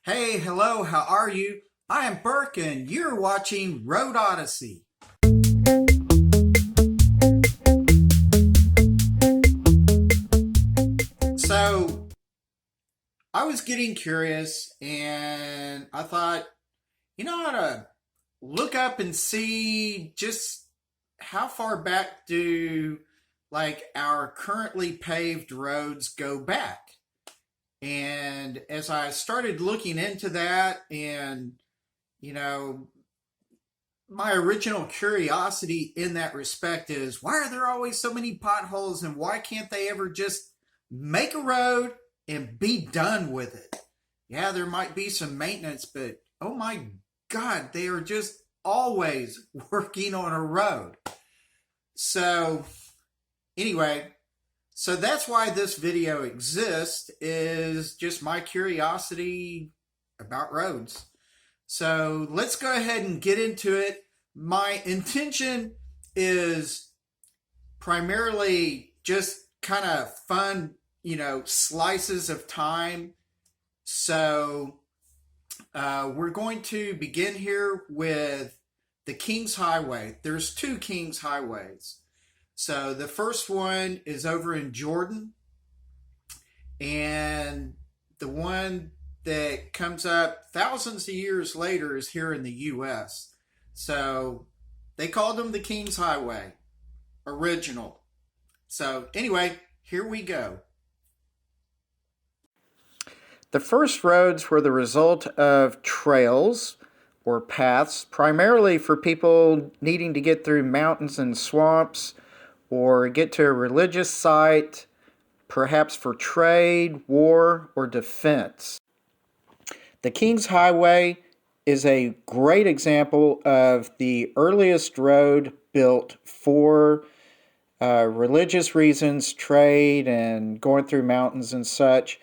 Hey, hello, how are you? I am Burke and you're watching Road Odyssey. So, I was getting curious and I thought, I ought to look up and see just how far back do our currently paved roads go back. And as I started looking into that and you know, my original curiosity in that respect is why are there always so many potholes and why can't they ever just make a road and be done with it? Yeah, there might be some maintenance, but oh my God, they are just always working on a road. So, anyway, so that's why this video exists, is just my curiosity about roads. So let's go ahead and get into it. My intention is primarily just kind of fun, slices of time. So we're going to begin here with the King's Highway. There's two King's Highways. So the first one is over in Jordan, and the one that comes up thousands of years later is here in the U.S. So they called them the King's Highway, original. So anyway, here we go. The first roads were the result of trails or paths, primarily for people needing to get through mountains and swamps or get to a religious site, perhaps for trade, war, or defense. The King's Highway is a great example of the earliest road built for religious reasons, trade, and going through mountains and such.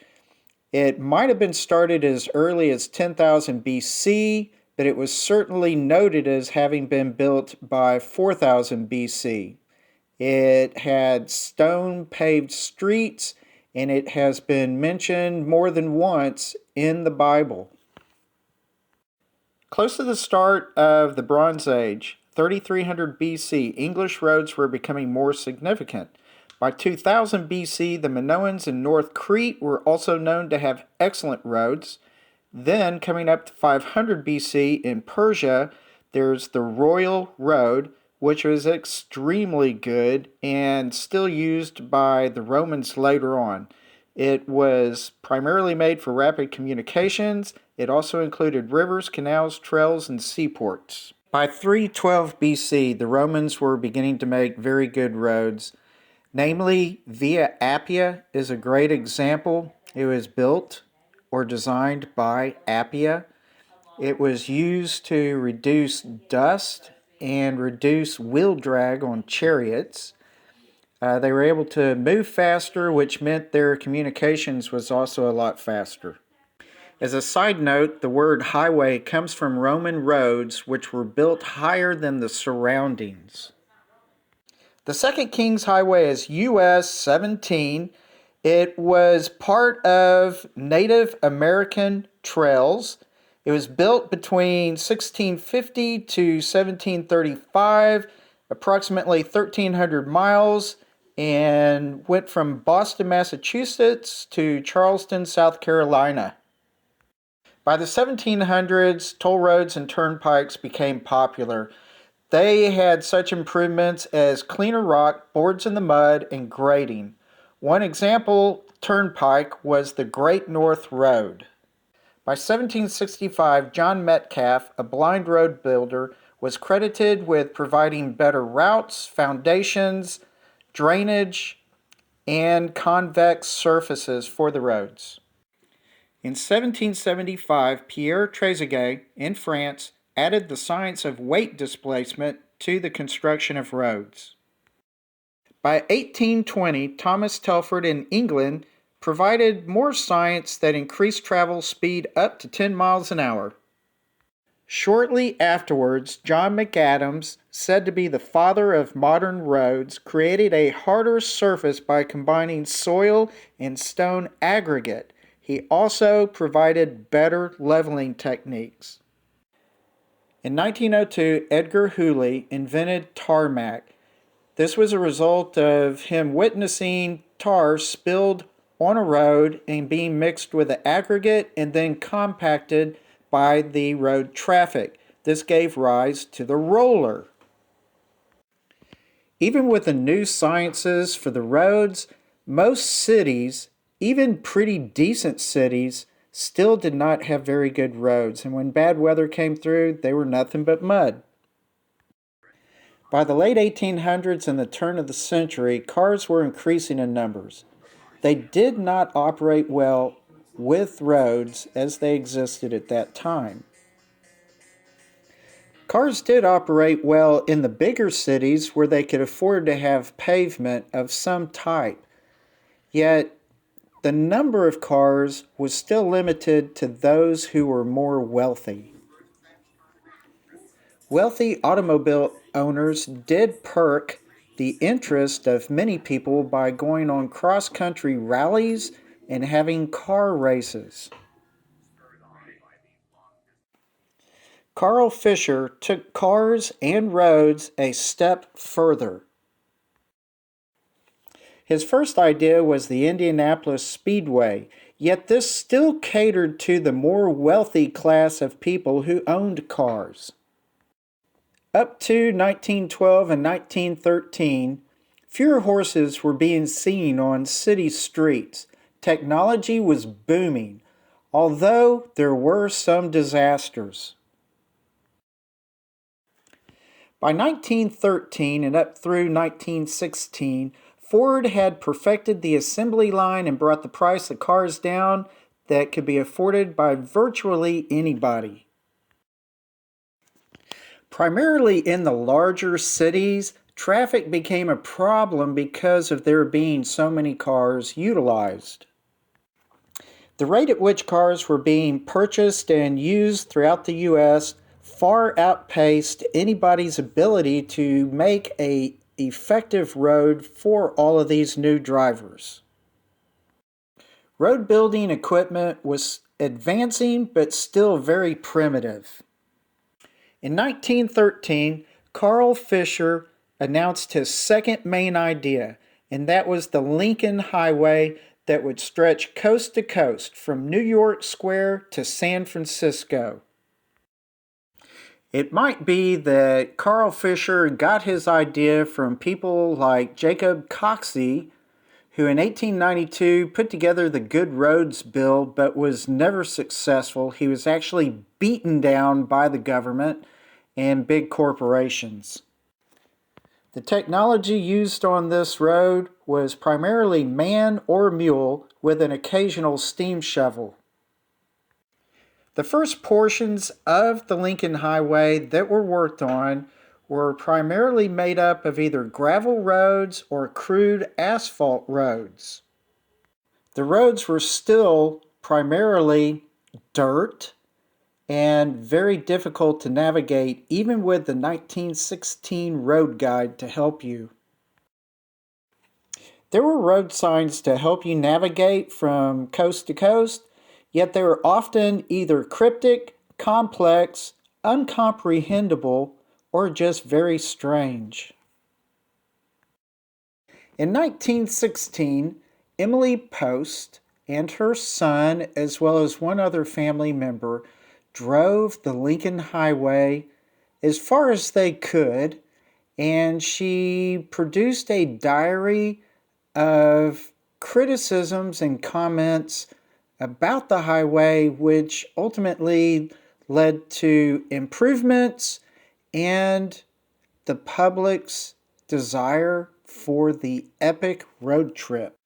It might have been started as early as 10,000 BC, but it was certainly noted as having been built by 4000 BC. It had stone-paved streets, and it has been mentioned more than once in the Bible. Close to the start of the Bronze Age, 3300 BC, English roads were becoming more significant. By 2000 BC, the Minoans in North Crete were also known to have excellent roads. Then, coming up to 500 BC in Persia, there's the Royal Road, which was extremely good and still used by the Romans later on. It was primarily made for rapid communications. It also included rivers, canals, trails, and seaports. By 312 BC, the Romans were beginning to make very good roads. Namely, Via Appia is a great example. It was built or designed by Appia. It was used to reduce dust and reduce wheel drag on chariots. They were able to move faster, which meant their communications was also a lot faster. As a side note, the word highway comes from Roman roads, which were built higher than the surroundings. The second King's Highway is US 17. It was part of Native American trails. It was built between 1650 to 1735, approximately 1,300 miles, and went from Boston, Massachusetts to Charleston, South Carolina. By the 1700s, toll roads and turnpikes became popular. They had such improvements as cleaner rock, boards in the mud, and grading. One example turnpike was the Great North Road. By 1765, John Metcalfe, a blind road builder, was credited with providing better routes, foundations, drainage, and convex surfaces for the roads. In 1775, Pierre Trezeguet in France added the science of weight displacement to the construction of roads. By 1820, Thomas Telford in England provided more science that increased travel speed up to 10 miles an hour. Shortly afterwards, John McAdams, said to be the father of modern roads, created a harder surface by combining soil and stone aggregate. He also provided better leveling techniques. In 1902, Edgar Hooley invented tarmac. This was a result of him witnessing tar spilled on a road and being mixed with the aggregate and then compacted by the road traffic. This gave rise to the roller. Even with the new sciences for the roads, most cities, even pretty decent cities, still did not have very good roads, and when bad weather came through, they were nothing but mud. By the late 1800s and the turn of the century, cars were increasing in numbers. They did not operate well with roads as they existed at that time. Cars did operate well in the bigger cities where they could afford to have pavement of some type, yet the number of cars was still limited to those who were more wealthy. Wealthy automobile owners did perk the interest of many people by going on cross-country rallies and having car races. Carl Fisher took cars and roads a step further. His first idea was the Indianapolis Speedway, yet this still catered to the more wealthy class of people who owned cars. Up to 1912 and 1913, fewer horses were being seen on city streets. Technology was booming, although there were some disasters. By 1913 and up through 1916, Ford had perfected the assembly line and brought the price of cars down that could be afforded by virtually anybody. Primarily in the larger cities, traffic became a problem because of there being so many cars utilized. The rate at which cars were being purchased and used throughout the U.S. far outpaced anybody's ability to make an effective road for all of these new drivers. Road building equipment was advancing but still very primitive. In 1913, Carl Fisher announced his second main idea, and that was the Lincoln Highway that would stretch coast to coast from New York Square to San Francisco. It might be that Carl Fisher got his idea from people like Jacob Coxey, who in 1892 put together the Good Roads Bill but was never successful. He was actually beaten down by the government and big corporations. The technology used on this road was primarily man or mule with an occasional steam shovel. The first portions of the Lincoln Highway that were worked on were primarily made up of either gravel roads or crude asphalt roads. The roads were still primarily dirt and very difficult to navigate, even with the 1916 road guide to help you. There were road signs to help you navigate from coast to coast, yet they were often either cryptic, complex, uncomprehendable, or just very strange. In 1916, Emily Post and her son, as well as one other family member, drove the Lincoln Highway as far as they could, and she produced a diary of criticisms and comments about the highway, which ultimately led to improvements and the public's desire for the epic road trip.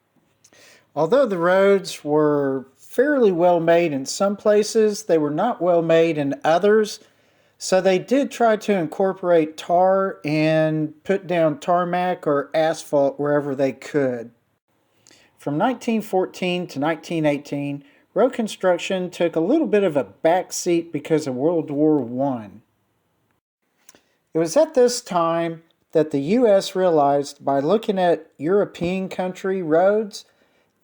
Although the roads were fairly well made in some places, they were not well made in others, so they did try to incorporate tar and put down tarmac or asphalt wherever they could. From 1914 to 1918, road construction took a little bit of a backseat because of World War I. It was at this time that the U.S. realized by looking at European country roads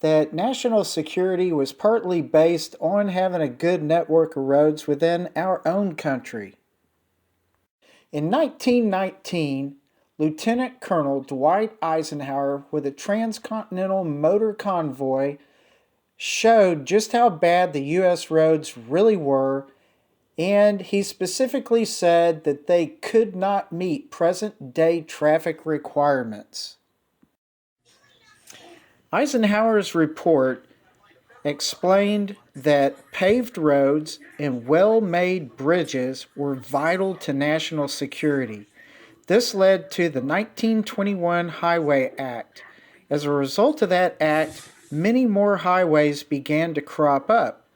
that national security was partly based on having a good network of roads within our own country. In 1919, Lieutenant Colonel Dwight Eisenhower, with a transcontinental motor convoy, showed just how bad the U.S. roads really were, and he specifically said that they could not meet present-day traffic requirements. Eisenhower's report explained that paved roads and well-made bridges were vital to national security. This led to the 1921 Highway Act. As a result of that act, many more highways began to crop up.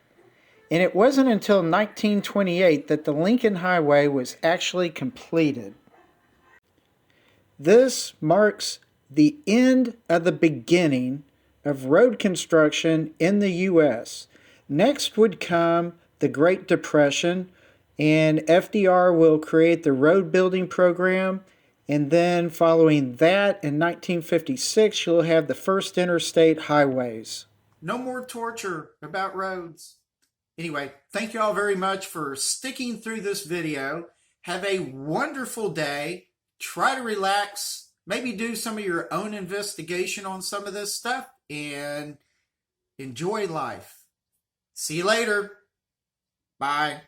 And it wasn't until 1928 that the Lincoln Highway was actually completed. This marks the end of the beginning of road construction in the U.S. Next would come the Great Depression, and FDR will create the road building program, and then following that in 1956 you'll have the first interstate highways. No more torture about roads. Anyway, thank you all very much for sticking through this video. Have a wonderful day. Try to relax. Maybe do some of your own investigation on some of this stuff and enjoy life. See you later. Bye.